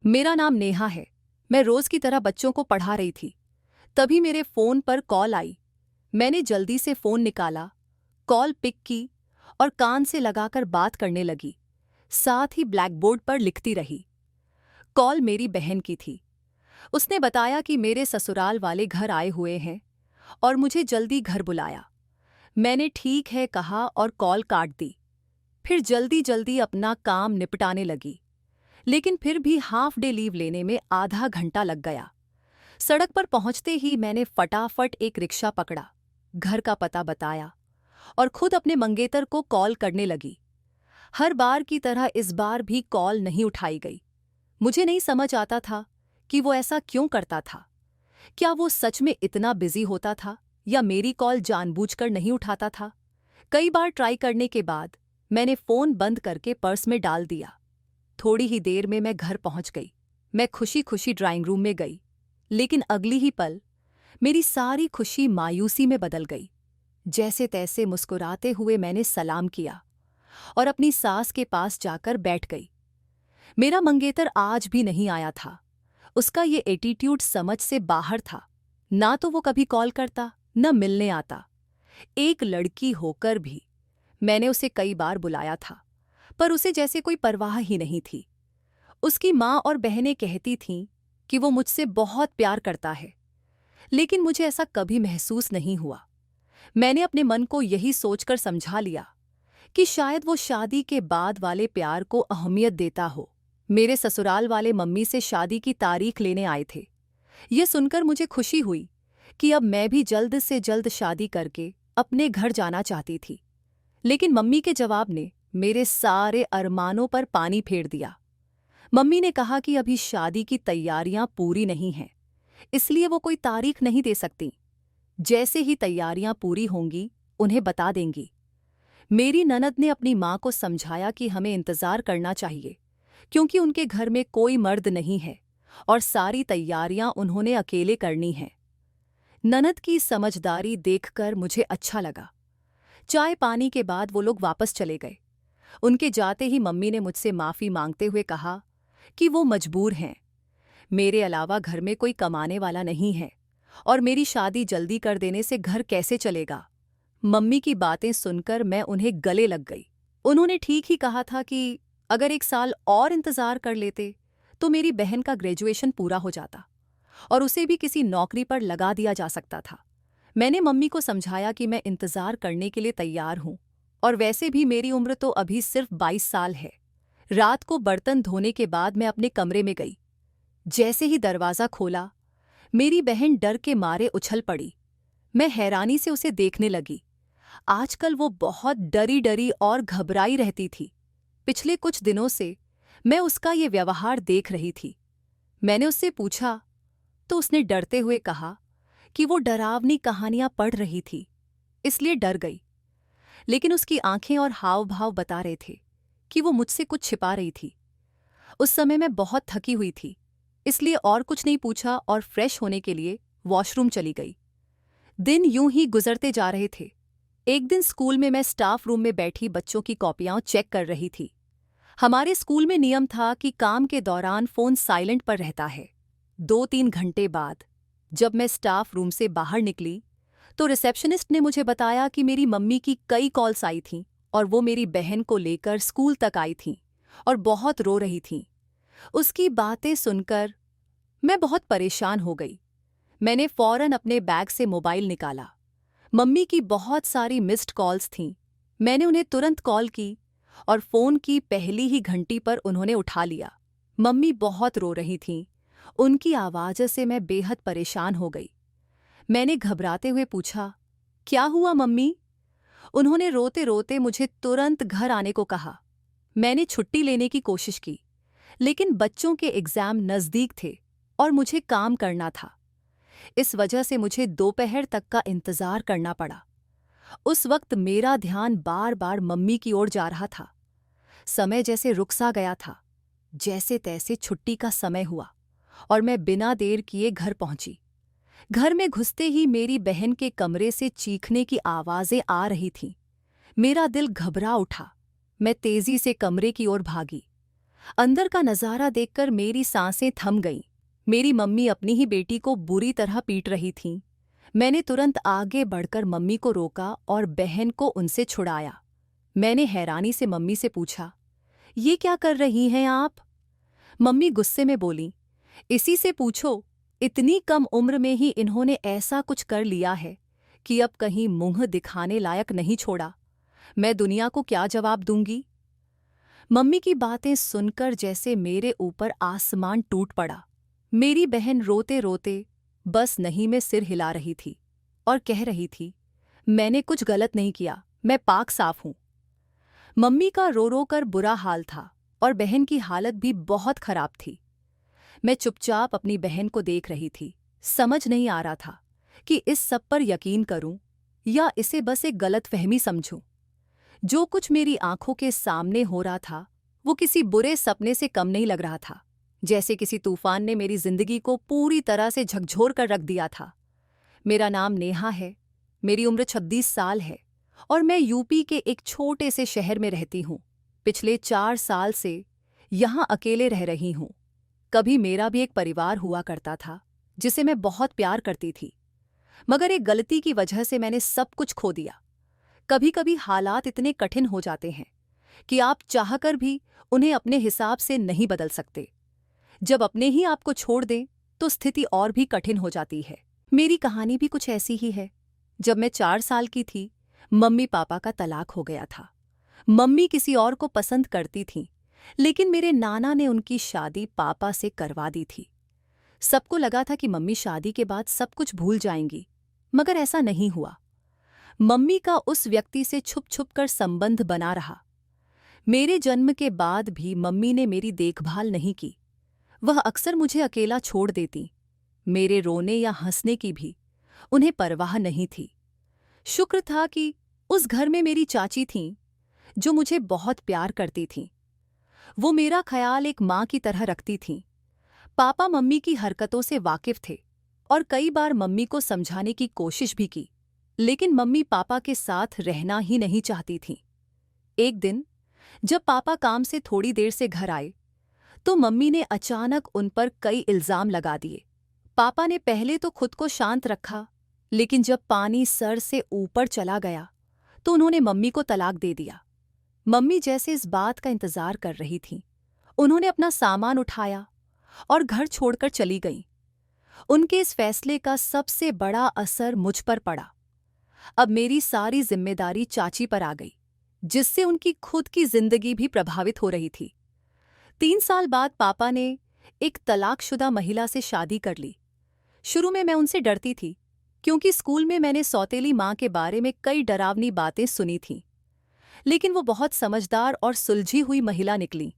मेरा नाम नेहा है। मैं रोज की तरह बच्चों को पढ़ा रही थी। तभी मेरे फोन पर कॉल आई। मैंने जल्दी से फोन निकाला, कॉल पिक की और कान से लगाकर बात करने लगी। साथ ही ब्लैकबोर्ड पर लिखती रही। कॉल मेरी बहन की थी। उसने बताया कि मेरे ससुराल वाले घर आए हुए हैं और मुझे जल्दी घर बुलाया। मैंने ठीक है कहा और कॉल काट दी। फिर जल्दी जल्दी अपना काम निपटाने लगी। लेकिन फिर भी हाफ डे लीव लेने में आधा घंटा लग गया। सड़क पर पहुंचते ही मैंने फटाफट एक रिक्शा पकड़ा, घर का पता बताया और खुद अपने मंगेतर को कॉल करने लगी। हर बार की तरह इस बार भी कॉल नहीं उठाई गई। मुझे नहीं समझ आता था कि वो ऐसा क्यों करता था। क्या वो सच में इतना बिजी होता था या मेरी कॉल जानबूझकर नहीं उठाता था। कई बार ट्राई करने के बाद मैंने फोन बंद करके पर्स में डाल दिया। थोड़ी ही देर में मैं घर पहुंच गई। मैं खुशी खुशी ड्राइंग रूम में गई, लेकिन अगली ही पल मेरी सारी खुशी मायूसी में बदल गई। जैसे तैसे मुस्कुराते हुए मैंने सलाम किया और अपनी सास के पास जाकर बैठ गई। मेरा मंगेतर आज भी नहीं आया था। उसका ये एटीट्यूड समझ से बाहर था। ना तो वो कभी कॉल करता, न मिलने आता। एक लड़की होकर भी मैंने उसे कई बार बुलाया था, पर उसे जैसे कोई परवाह ही नहीं थी। उसकी माँ और बहनें कहती थीं कि वो मुझसे बहुत प्यार करता है, लेकिन मुझे ऐसा कभी महसूस नहीं हुआ। मैंने अपने मन को यही सोचकर समझा लिया कि शायद वो शादी के बाद वाले प्यार को अहमियत देता हो। मेरे ससुराल वाले मम्मी से शादी की तारीख लेने आए थे। ये सुनकर मुझे खुशी हुई कि अब मैं भी जल्द से जल्द शादी करके अपने घर जाना चाहती थी। लेकिन मम्मी के जवाब ने मेरे सारे अरमानों पर पानी फेर दिया। मम्मी ने कहा कि अभी शादी की तैयारियां पूरी नहीं हैं, इसलिए वो कोई तारीख नहीं दे सकती। जैसे ही तैयारियां पूरी होंगी उन्हें बता देंगी। मेरी ननद ने अपनी माँ को समझाया कि हमें इंतजार करना चाहिए, क्योंकि उनके घर में कोई मर्द नहीं है और सारी तैयारियां उन्होंने अकेले करनी हैं। ननद की समझदारी देखकर मुझे अच्छा लगा। चाय पानी के बाद वो लोग वापस चले गए। उनके जाते ही मम्मी ने मुझसे माफ़ी मांगते हुए कहा कि वो मजबूर हैं। मेरे अलावा घर में कोई कमाने वाला नहीं है और मेरी शादी जल्दी कर देने से घर कैसे चलेगा। मम्मी की बातें सुनकर मैं उन्हें गले लग गई। उन्होंने ठीक ही कहा था कि अगर 1 साल और इंतजार कर लेते तो मेरी बहन का ग्रेजुएशन पूरा हो जाता और उसे भी किसी नौकरी पर लगा दिया जा सकता था। मैंने मम्मी को समझाया कि मैं इंतजार करने के लिए तैयार हूं और वैसे भी मेरी उम्र तो अभी सिर्फ 22 साल है। रात को बर्तन धोने के बाद मैं अपने कमरे में गई। जैसे ही दरवाज़ा खोला, मेरी बहन डर के मारे उछल पड़ी। मैं हैरानी से उसे देखने लगी। आजकल वो बहुत डरी डरी और घबराई रहती थी। पिछले कुछ दिनों से मैं उसका ये व्यवहार देख रही थी। मैंने उससे पूछा तो उसने डरते हुए कहा कि वो डरावनी कहानियां पढ़ रही थी, इसलिए डर गई। लेकिन उसकी आंखें और हाव भाव बता रहे थे कि वो मुझसे कुछ छिपा रही थी। उस समय मैं बहुत थकी हुई थी, इसलिए और कुछ नहीं पूछा और फ्रेश होने के लिए वॉशरूम चली गई। दिन यूं ही गुजरते जा रहे थे। एक दिन स्कूल में मैं स्टाफ रूम में बैठी बच्चों की कॉपियां चेक कर रही थी। हमारे स्कूल में नियम था कि काम के दौरान फोन साइलेंट पर रहता है। 2-3 घंटे बाद जब मैं स्टाफ रूम से बाहर निकली तो रिसेप्शनिस्ट ने मुझे बताया कि मेरी मम्मी की कई कॉल्स आई थीं और वो मेरी बहन को लेकर स्कूल तक आई थीं और बहुत रो रही थीं। उसकी बातें सुनकर मैं बहुत परेशान हो गई। मैंने फौरन अपने बैग से मोबाइल निकाला। मम्मी की बहुत सारी मिस्ड कॉल्स थीं। मैंने उन्हें तुरंत कॉल की और फ़ोन की पहली ही घंटी पर उन्होंने उठा लिया। मम्मी बहुत रो रही थीं। उनकी आवाज़ से मैं बेहद परेशान हो गई। मैंने घबराते हुए पूछा, क्या हुआ मम्मी? उन्होंने रोते रोते मुझे तुरंत घर आने को कहा। मैंने छुट्टी लेने की कोशिश की, लेकिन बच्चों के एग्ज़ाम नज़दीक थे और मुझे काम करना था। इस वजह से मुझे दोपहर तक का इंतज़ार करना पड़ा। उस वक्त मेरा ध्यान बार बार मम्मी की ओर जा रहा था। समय जैसे रुक सा गया था। जैसे तैसे छुट्टी का समय हुआ और मैं बिना देर किए घर पहुंची। घर में घुसते ही मेरी बहन के कमरे से चीखने की आवाज़ें आ रही थीं। मेरा दिल घबरा उठा। मैं तेजी से कमरे की ओर भागी। अंदर का नज़ारा देखकर मेरी सांसें थम गईं। मेरी मम्मी अपनी ही बेटी को बुरी तरह पीट रही थीं। मैंने तुरंत आगे बढ़कर मम्मी को रोका और बहन को उनसे छुड़ाया। मैंने हैरानी से मम्मी से पूछा, ये क्या कर रही हैं आप? मम्मी गुस्से में बोली, इसी से पूछो, इतनी कम उम्र में ही इन्होंने ऐसा कुछ कर लिया है कि अब कहीं मुंह दिखाने लायक नहीं छोड़ा। मैं दुनिया को क्या जवाब दूंगी? मम्मी की बातें सुनकर जैसे मेरे ऊपर आसमान टूट पड़ा। मेरी बहन रोते रोते बस नहीं में सिर हिला रही थी और कह रही थी, मैंने कुछ गलत नहीं किया, मैं पाक साफ हूं। मम्मी का रो रो कर बुरा हाल था और बहन की हालत भी बहुत खराब थी। मैं चुपचाप अपनी बहन को देख रही थी। समझ नहीं आ रहा था कि इस सब पर यकीन करूं या इसे बस एक गलतफहमी समझूं। जो कुछ मेरी आंखों के सामने हो रहा था वो किसी बुरे सपने से कम नहीं लग रहा था। जैसे किसी तूफान ने मेरी जिंदगी को पूरी तरह से झकझोर कर रख दिया था। मेरा नाम नेहा है, मेरी उम्र 26 साल है और मैं यूपी के एक छोटे से शहर में रहती हूँ। पिछले 4 साल से यहाँ अकेले रह रही हूँ। कभी मेरा भी एक परिवार हुआ करता था जिसे मैं बहुत प्यार करती थी, मगर एक गलती की वजह से मैंने सब कुछ खो दिया। कभी कभी हालात इतने कठिन हो जाते हैं कि आप चाहकर भी उन्हें अपने हिसाब से नहीं बदल सकते। जब अपने ही आपको छोड़ दें तो स्थिति और भी कठिन हो जाती है। मेरी कहानी भी कुछ ऐसी ही है। जब मैं 4 साल की थी, मम्मी पापा का तलाक हो गया था। मम्मी किसी और को पसंद करती थीं, लेकिन मेरे नाना ने उनकी शादी पापा से करवा दी थी। सबको लगा था कि मम्मी शादी के बाद सब कुछ भूल जाएंगी, मगर ऐसा नहीं हुआ। मम्मी का उस व्यक्ति से छुप छुप कर संबंध बना रहा। मेरे जन्म के बाद भी मम्मी ने मेरी देखभाल नहीं की। वह अक्सर मुझे अकेला छोड़ देती। मेरे रोने या हंसने की भी उन्हें परवाह नहीं थी। शुक्र था कि उस घर में मेरी चाची थीं, जो मुझे बहुत प्यार करती थीं। वो मेरा ख्याल एक माँ की तरह रखती थीं। पापा मम्मी की हरकतों से वाकिफ थे और कई बार मम्मी को समझाने की कोशिश भी की, लेकिन मम्मी पापा के साथ रहना ही नहीं चाहती थीं। एक दिन जब पापा काम से थोड़ी देर से घर आए तो मम्मी ने अचानक उन पर कई इल्जाम लगा दिए। पापा ने पहले तो खुद को शांत रखा, लेकिन जब पानी सर से ऊपर चला गया तो उन्होंने मम्मी को तलाक दे दिया। मम्मी जैसे इस बात का इंतजार कर रही थीं। उन्होंने अपना सामान उठाया और घर छोड़कर चली गईं। उनके इस फैसले का सबसे बड़ा असर मुझ पर पड़ा। अब मेरी सारी जिम्मेदारी चाची पर आ गई, जिससे उनकी खुद की जिंदगी भी प्रभावित हो रही थी। 3 साल बाद पापा ने एक तलाकशुदा महिला से शादी कर ली। शुरू में मैं उनसे डरती थी, क्योंकि स्कूल में मैंने सौतेली माँ के बारे में कई डरावनी बातें सुनी थीं। लेकिन वो बहुत समझदार और सुलझी हुई महिला निकली।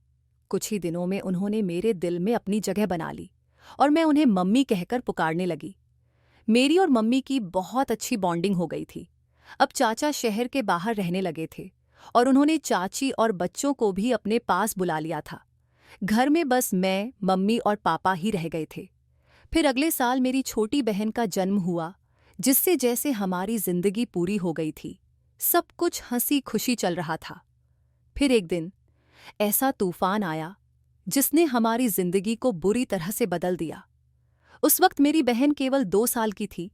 कुछ ही दिनों में उन्होंने मेरे दिल में अपनी जगह बना ली और मैं उन्हें मम्मी कहकर पुकारने लगी। मेरी और मम्मी की बहुत अच्छी बॉन्डिंग हो गई थी। अब चाचा शहर के बाहर रहने लगे थे और उन्होंने चाची और बच्चों को भी अपने पास बुला लिया था। घर में बस मैं, मम्मी और पापा ही रह गए थे। फिर अगले साल मेरी छोटी बहन का जन्म हुआ, जिससे जैसे हमारी जिंदगी पूरी हो गई थी। सब कुछ हंसी खुशी चल रहा था। फिर एक दिन ऐसा तूफान आया जिसने हमारी जिंदगी को बुरी तरह से बदल दिया। उस वक्त मेरी बहन केवल 2 साल की थी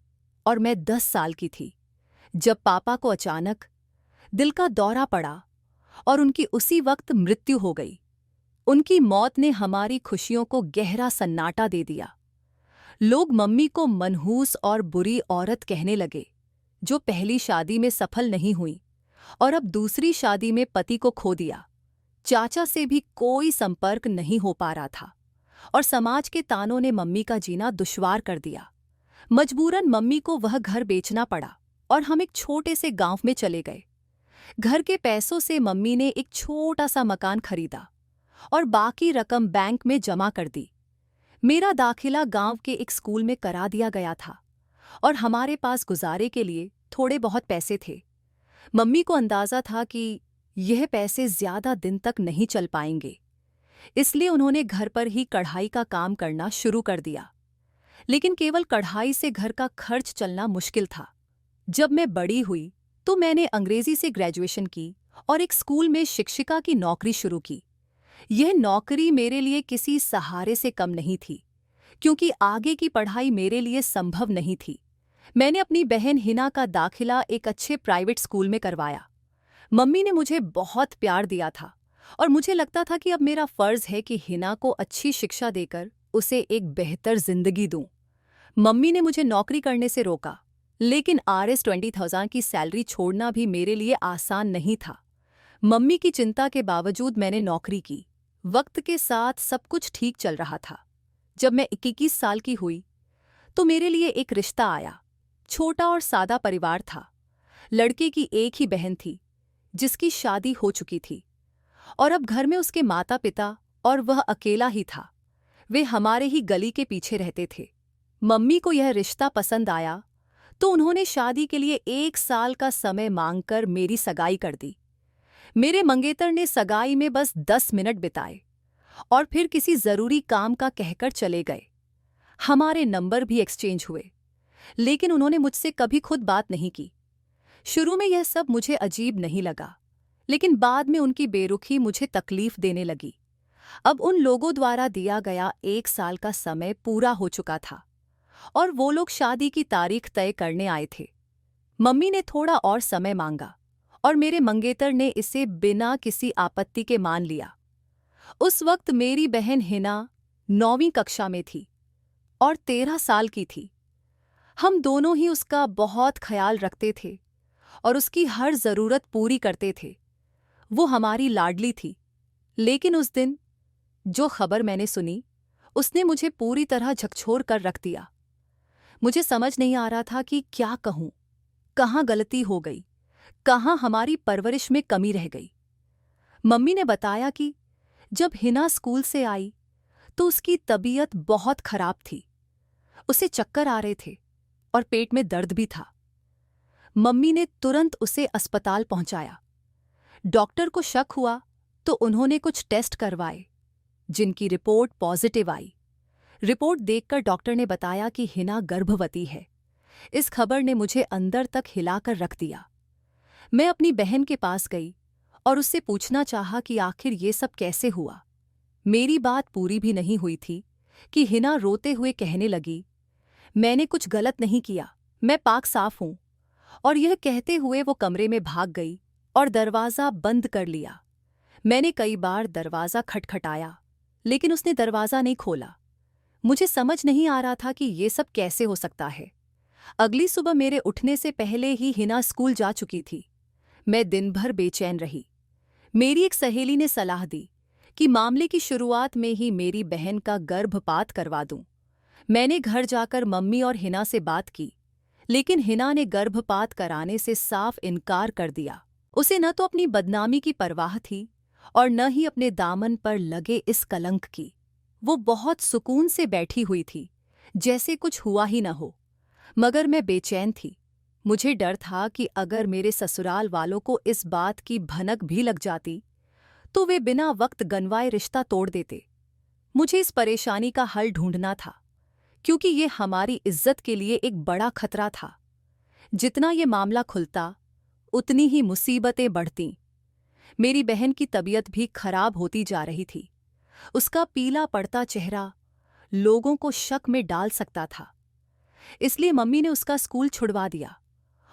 और मैं 10 साल की थी, जब पापा को अचानक दिल का दौरा पड़ा और उनकी उसी वक्त मृत्यु हो गई। उनकी मौत ने हमारी खुशियों को गहरा सन्नाटा दे दिया। लोग मम्मी को मनहूस और बुरी औरत कहने लगे, जो पहली शादी में सफल नहीं हुई और अब दूसरी शादी में पति को खो दिया। चाचा से भी कोई संपर्क नहीं हो पा रहा था और समाज के तानों ने मम्मी का जीना दुश्वार कर दिया। मजबूरन मम्मी को वह घर बेचना पड़ा और हम एक छोटे से गांव में चले गए। घर के पैसों से मम्मी ने एक छोटा सा मकान खरीदा और बाकी रकम बैंक में जमा कर दी। मेरा दाखिला गांव के एक स्कूल में करा दिया गया था और हमारे पास गुजारे के लिए थोड़े बहुत पैसे थे। मम्मी को अंदाजा था कि यह पैसे ज्यादा दिन तक नहीं चल पाएंगे, इसलिए उन्होंने घर पर ही कढ़ाई का काम करना शुरू कर दिया। लेकिन केवल कढ़ाई से घर का खर्च चलना मुश्किल था। जब मैं बड़ी हुई तो मैंने अंग्रेजी से ग्रेजुएशन की और एक स्कूल में शिक्षिका की नौकरी शुरू की। यह नौकरी मेरे लिए किसी सहारे से कम नहीं थी, क्योंकि आगे की पढ़ाई मेरे लिए संभव नहीं थी। मैंने अपनी बहन हिना का दाखिला एक अच्छे प्राइवेट स्कूल में करवाया। मम्मी ने मुझे बहुत प्यार दिया था और मुझे लगता था कि अब मेरा फर्ज है कि हिना को अच्छी शिक्षा देकर उसे एक बेहतर जिंदगी दूं। मम्मी ने मुझे नौकरी करने से रोका, लेकिन RS 20,000 की सैलरी छोड़ना भी मेरे लिए आसान नहीं था। मम्मी की चिंता के बावजूद मैंने नौकरी की। वक्त के साथ सब कुछ ठीक चल रहा था। जब मैं 21 साल की हुई तो मेरे लिए एक रिश्ता आया। छोटा और सादा परिवार था। लड़के की एक ही बहन थी जिसकी शादी हो चुकी थी और अब घर में उसके माता पिता और वह अकेला ही था। वे हमारे ही गली के पीछे रहते थे। मम्मी को यह रिश्ता पसंद आया तो उन्होंने शादी के लिए 1 साल का समय मांगकर मेरी सगाई कर दी। मेरे मंगेतर ने सगाई में बस 10 मिनट बिताए और फिर किसी जरूरी काम का कहकर चले गए। हमारे नंबर भी एक्सचेंज हुए, लेकिन उन्होंने मुझसे कभी खुद बात नहीं की। शुरू में यह सब मुझे अजीब नहीं लगा, लेकिन बाद में उनकी बेरुखी मुझे तकलीफ देने लगी। अब उन लोगों द्वारा दिया गया 1 साल का समय पूरा हो चुका था और वो लोग शादी की तारीख तय करने आए थे। मम्मी ने थोड़ा और समय मांगा और मेरे मंगेतर ने इसे बिना किसी आपत्ति के मान लिया। उस वक्त मेरी बहन हिना 9वीं कक्षा में थी और 13 साल की थी। हम दोनों ही उसका बहुत ख्याल रखते थे और उसकी हर जरूरत पूरी करते थे। वो हमारी लाडली थी। लेकिन उस दिन जो खबर मैंने सुनी, उसने मुझे पूरी तरह झकझोर कर रख दिया। मुझे समझ नहीं आ रहा था कि क्या कहूं, कहाँ गलती हो गई, कहाँ हमारी परवरिश में कमी रह गई। मम्मी ने बताया कि जब हिना स्कूल से आई तो उसकी तबीयत बहुत खराब थी। उसे चक्कर आ रहे थे और पेट में दर्द भी था। मम्मी ने तुरंत उसे अस्पताल पहुंचाया। डॉक्टर को शक हुआ तो उन्होंने कुछ टेस्ट करवाए, जिनकी रिपोर्ट पॉजिटिव आई। रिपोर्ट देखकर डॉक्टर ने बताया कि हिना गर्भवती है। इस खबर ने मुझे अंदर तक हिलाकर रख दिया। मैं अपनी बहन के पास गई और उससे पूछना चाहा कि आखिर ये सब कैसे हुआ। मेरी बात पूरी भी नहीं हुई थी कि हिना रोते हुए कहने लगी, मैंने कुछ गलत नहीं किया, मैं पाक साफ हूं। और यह कहते हुए वो कमरे में भाग गई और दरवाज़ा बंद कर लिया। मैंने कई बार दरवाज़ा खटखटाया, लेकिन उसने दरवाज़ा नहीं खोला। मुझे समझ नहीं आ रहा था कि ये सब कैसे हो सकता है। अगली सुबह मेरे उठने से पहले ही हिना स्कूल जा चुकी थी। मैं दिन भर बेचैन रही। मेरी एक सहेली ने सलाह दी कि मामले की शुरुआत में ही मेरी बहन का गर्भपात करवा दूं। मैंने घर जाकर मम्मी और हिना से बात की, लेकिन हिना ने गर्भपात कराने से साफ इनकार कर दिया। उसे न तो अपनी बदनामी की परवाह थी और न ही अपने दामन पर लगे इस कलंक की। वो बहुत सुकून से बैठी हुई थी, जैसे कुछ हुआ ही न हो। मगर मैं बेचैन थी। मुझे डर था कि अगर मेरे ससुराल वालों को इस बात की भनक भी लग जाती तो वे बिना वक्त गंवाए रिश्ता तोड़ देते। मुझे इस परेशानी का हल ढूंढना था, क्योंकि ये हमारी इज्जत के लिए एक बड़ा खतरा था। जितना ये मामला खुलता, उतनी ही मुसीबतें बढ़तीं। मेरी बहन की तबीयत भी खराब होती जा रही थी। उसका पीला पड़ता चेहरा लोगों को शक में डाल सकता था। इसलिए मम्मी ने उसका स्कूल छुड़वा दिया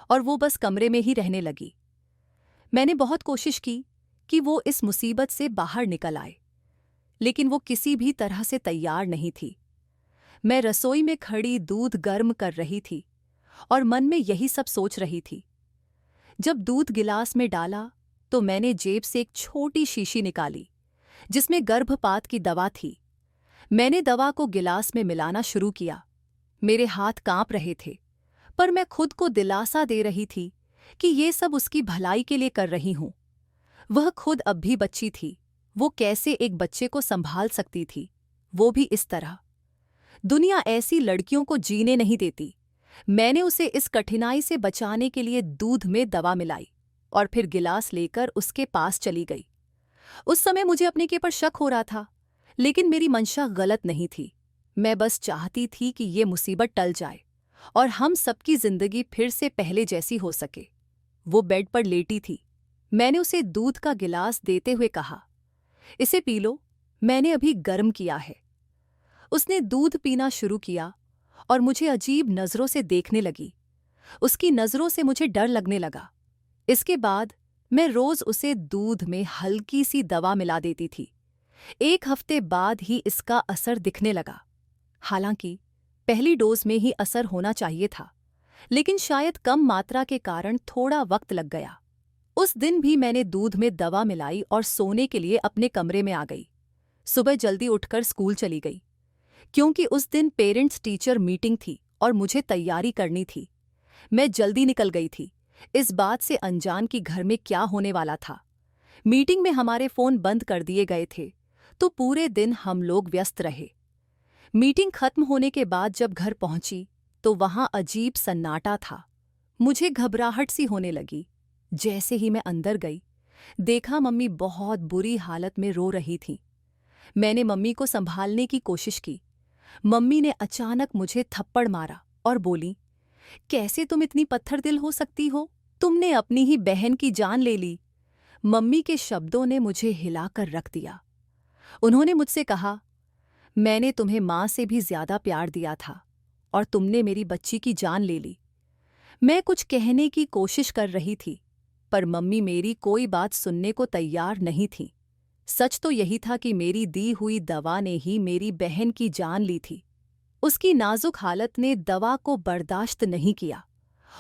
और वो बस कमरे में ही रहने लगी। मैंने बहुत कोशिश की कि वो इस मुसीबत से बाहर निकल आए, लेकिन वो किसी भी तरह से तैयार नहीं थी। मैं रसोई में खड़ी दूध गर्म कर रही थी और मन में यही सब सोच रही थी। जब दूध गिलास में डाला तो मैंने जेब से एक छोटी शीशी निकाली जिसमें गर्भपात की दवा थी। मैंने दवा को गिलास में मिलाना शुरू किया। मेरे हाथ कांप रहे थे, पर मैं खुद को दिलासा दे रही थी कि ये सब उसकी भलाई के लिए कर रही हूं। वह खुद अब भी बच्ची थी। वो कैसे एक बच्चे को संभाल सकती थी, वो भी इस तरह। दुनिया ऐसी लड़कियों को जीने नहीं देती। मैंने उसे इस कठिनाई से बचाने के लिए दूध में दवा मिलाई और फिर गिलास लेकर उसके पास चली गई। उस समय मुझे अपने के पर शक हो रहा था, लेकिन मेरी मंशा गलत नहीं थी। मैं बस चाहती थी कि ये मुसीबत टल जाए और हम सबकी जिंदगी फिर से पहले जैसी हो सके। वो बेड पर लेटी थी। मैंने उसे दूध का गिलास देते हुए कहा, इसे पी लो, मैंने अभी गर्म किया है। उसने दूध पीना शुरू किया और मुझे अजीब नज़रों से देखने लगी। उसकी नज़रों से मुझे डर लगने लगा। इसके बाद मैं रोज़ उसे दूध में हल्की सी दवा मिला देती थी। 1 हफ्ते बाद ही इसका असर दिखने लगा। हालांकि पहली डोज में ही असर होना चाहिए था, लेकिन शायद कम मात्रा के कारण थोड़ा वक्त लग गया। उस दिन भी मैंने दूध में दवा मिलाई और सोने के लिए अपने कमरे में आ गई। सुबह जल्दी उठकर स्कूल चली गई, क्योंकि उस दिन पेरेंट्स टीचर मीटिंग थी और मुझे तैयारी करनी थी। मैं जल्दी निकल गई थी, इस बात से अनजान कि घर में क्या होने वाला था। मीटिंग में हमारे फ़ोन बंद कर दिए गए थे, तो पूरे दिन हम लोग व्यस्त रहे। मीटिंग खत्म होने के बाद जब घर पहुंची तो वहां अजीब सन्नाटा था। मुझे घबराहट सी होने लगी। जैसे ही मैं अंदर गई, देखा मम्मी बहुत बुरी हालत में रो रही थी। मैंने मम्मी को संभालने की कोशिश की। मम्मी ने अचानक मुझे थप्पड़ मारा और बोली, कैसे तुम इतनी पत्थर दिल हो सकती हो? तुमने अपनी ही बहन की जान ले ली। मम्मी के शब्दों ने मुझे हिलाकर रख दिया। उन्होंने मुझसे कहा, मैंने तुम्हें माँ से भी ज्यादा प्यार दिया था और तुमने मेरी बच्ची की जान ले ली। मैं कुछ कहने की कोशिश कर रही थी, पर मम्मी मेरी कोई बात सुनने को तैयार नहीं थी। सच तो यही था कि मेरी दी हुई दवा ने ही मेरी बहन की जान ली थी। उसकी नाजुक हालत ने दवा को बर्दाश्त नहीं किया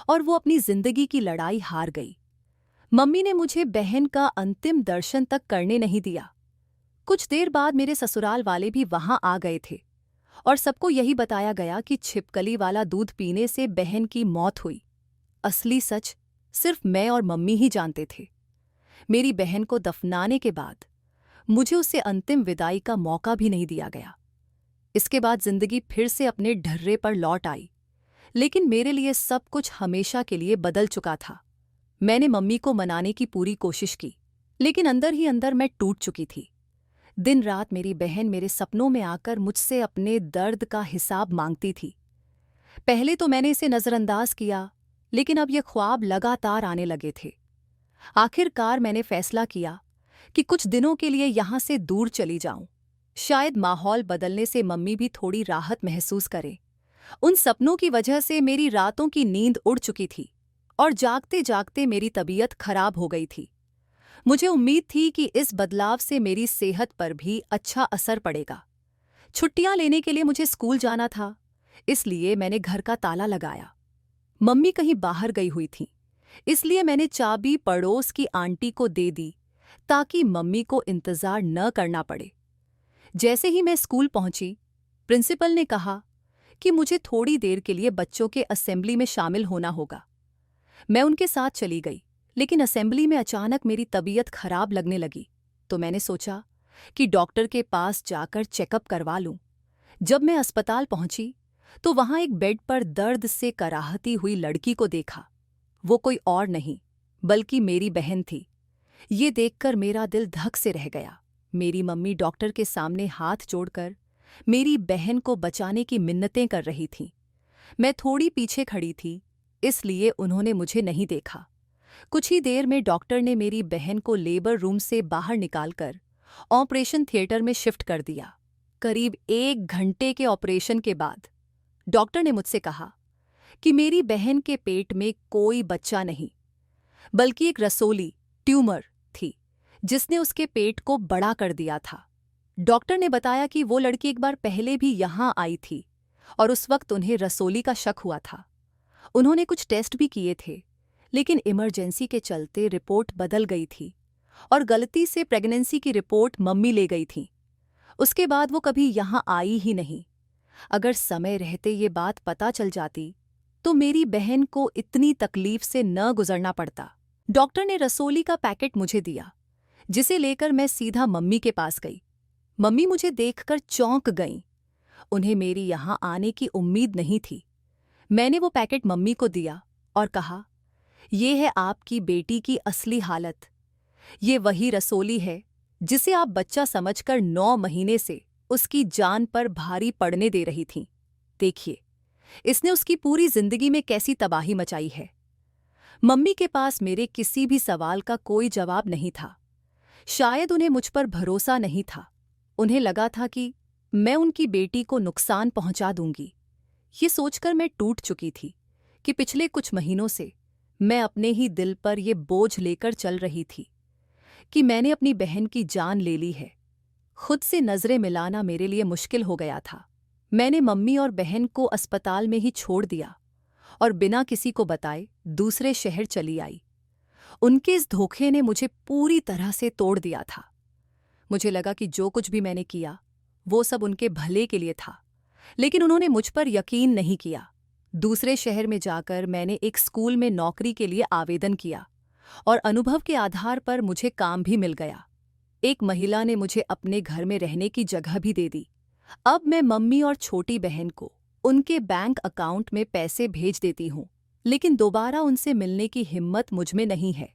और वो अपनी जिंदगी की लड़ाई हार गई। मम्मी ने मुझे बहन का अंतिम दर्शन तक करने नहीं दिया। कुछ देर बाद मेरे ससुराल वाले भी वहां आ गए थे और सबको यही बताया गया कि छिपकली वाला दूध पीने से बहन की मौत हुई। असली सच सिर्फ मैं और मम्मी ही जानते थे। मेरी बहन को दफनाने के बाद मुझे उससे अंतिम विदाई का मौका भी नहीं दिया गया। इसके बाद जिंदगी फिर से अपने ढर्रे पर लौट आई, लेकिन मेरे लिए सब कुछ हमेशा के लिए बदल चुका था। मैंने मम्मी को मनाने की पूरी कोशिश की, लेकिन अंदर ही अंदर मैं टूट चुकी थी। दिन रात मेरी बहन मेरे सपनों में आकर मुझसे अपने दर्द का हिसाब मांगती थी। पहले तो मैंने इसे नज़रअंदाज किया, लेकिन अब ये ख्वाब लगातार आने लगे थे। आखिरकार मैंने फैसला किया कि कुछ दिनों के लिए यहाँ से दूर चली जाऊं। शायद माहौल बदलने से मम्मी भी थोड़ी राहत महसूस करे। उन सपनों की वजह से मेरी रातों की नींद उड़ चुकी थी और जागते जागते मेरी तबीयत खराब हो गई थी। मुझे उम्मीद थी कि इस बदलाव से मेरी सेहत पर भी अच्छा असर पड़ेगा। छुट्टियां लेने के लिए मुझे स्कूल जाना था, इसलिए मैंने घर का ताला लगाया। मम्मी कहीं बाहर गई हुई थीं, इसलिए मैंने चाबी पड़ोस की आंटी को दे दी ताकि मम्मी को इंतज़ार न करना पड़े। जैसे ही मैं स्कूल पहुंची, प्रिंसिपल ने कहा कि मुझे थोड़ी देर के लिए बच्चों के असेंबली में शामिल होना होगा। मैं उनके साथ चली गई, लेकिन असेंबली में अचानक मेरी तबीयत खराब लगने लगी, तो मैंने सोचा कि डॉक्टर के पास जाकर चेकअप करवा लूं। जब मैं अस्पताल पहुंची, तो वहां एक बेड पर दर्द से कराहती हुई लड़की को देखा। वो कोई और नहीं, बल्कि मेरी बहन थी। ये देखकर मेरा दिल धक से रह गया। मेरी मम्मी डॉक्टर के सामने हाथ जोड़कर मेरी बहन को बचाने की मिन्नतें कर रही थीं। मैं थोड़ी पीछे खड़ी थी, इसलिए उन्होंने मुझे नहीं देखा। कुछ ही देर में डॉक्टर ने मेरी बहन को लेबर रूम से बाहर निकालकर ऑपरेशन थिएटर में शिफ्ट कर दिया। करीब 1 घंटे के ऑपरेशन के बाद डॉक्टर ने मुझसे कहा कि मेरी बहन के पेट में कोई बच्चा नहीं, बल्कि एक रसोली ट्यूमर थी जिसने उसके पेट को बड़ा कर दिया था। डॉक्टर ने बताया कि वो लड़की एक बार पहले भी यहां आई थी और उस वक्त उन्हें रसोली का शक हुआ था। उन्होंने कुछ टेस्ट भी किए थे, लेकिन इमरजेंसी के चलते रिपोर्ट बदल गई थी और गलती से प्रेगनेंसी की रिपोर्ट मम्मी ले गई थी। उसके बाद वो कभी यहां आई ही नहीं। अगर समय रहते ये बात पता चल जाती तो मेरी बहन को इतनी तकलीफ से न गुजरना पड़ता। डॉक्टर ने रसोली का पैकेट मुझे दिया, जिसे लेकर मैं सीधा मम्मी के पास गई। मम्मी मुझे देखकर चौंक गईं। उन्हें मेरी यहां आने की उम्मीद नहीं थी। मैंने वो पैकेट मम्मी को दिया और कहा, ये है आपकी बेटी की असली हालत। ये वही रसोली है जिसे आप बच्चा समझकर 9 महीने से उसकी जान पर भारी पड़ने दे रही थीं। देखिए, इसने उसकी पूरी जिंदगी में कैसी तबाही मचाई है। मम्मी के पास मेरे किसी भी सवाल का कोई जवाब नहीं था, शायद उन्हें मुझ पर भरोसा नहीं था। उन्हें लगा था कि मैं उनकी बेटी को नुकसान पहुंचा दूंगी। ये सोचकर मैं टूट चुकी थी कि पिछले कुछ महीनों से मैं अपने ही दिल पर यह बोझ लेकर चल रही थी कि मैंने अपनी बहन की जान ले ली है। खुद से नजरें मिलाना मेरे लिए मुश्किल हो गया था। मैंने मम्मी और बहन को अस्पताल में ही छोड़ दिया और बिना किसी को बताए दूसरे शहर चली आई। उनके इस धोखे ने मुझे पूरी तरह से तोड़ दिया था। मुझे लगा कि जो कुछ भी मैंने किया वो सब उनके भले के लिए था, लेकिन उन्होंने मुझ पर यकीन नहीं किया। दूसरे शहर में जाकर मैंने एक स्कूल में नौकरी के लिए आवेदन किया और अनुभव के आधार पर मुझे काम भी मिल गया। एक महिला ने मुझे अपने घर में रहने की जगह भी दे दी। अब मैं मम्मी और छोटी बहन को उनके बैंक अकाउंट में पैसे भेज देती हूँ, लेकिन दोबारा उनसे मिलने की हिम्मत मुझ में नहीं है।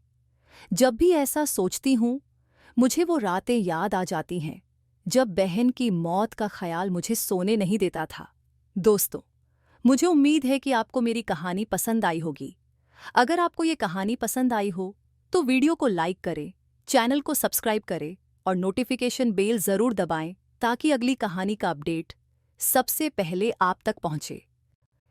जब भी ऐसा सोचती हूँ, मुझे वो रातें याद आ जाती हैं जब बहन की मौत का ख्याल मुझे सोने नहीं देता था। दोस्तों, मुझे उम्मीद है कि आपको मेरी कहानी पसंद आई होगी। अगर आपको ये कहानी पसंद आई हो तो वीडियो को लाइक करें, चैनल को सब्सक्राइब करें और नोटिफिकेशन बेल ज़रूर दबाएं ताकि अगली कहानी का अपडेट सबसे पहले आप तक पहुंचे।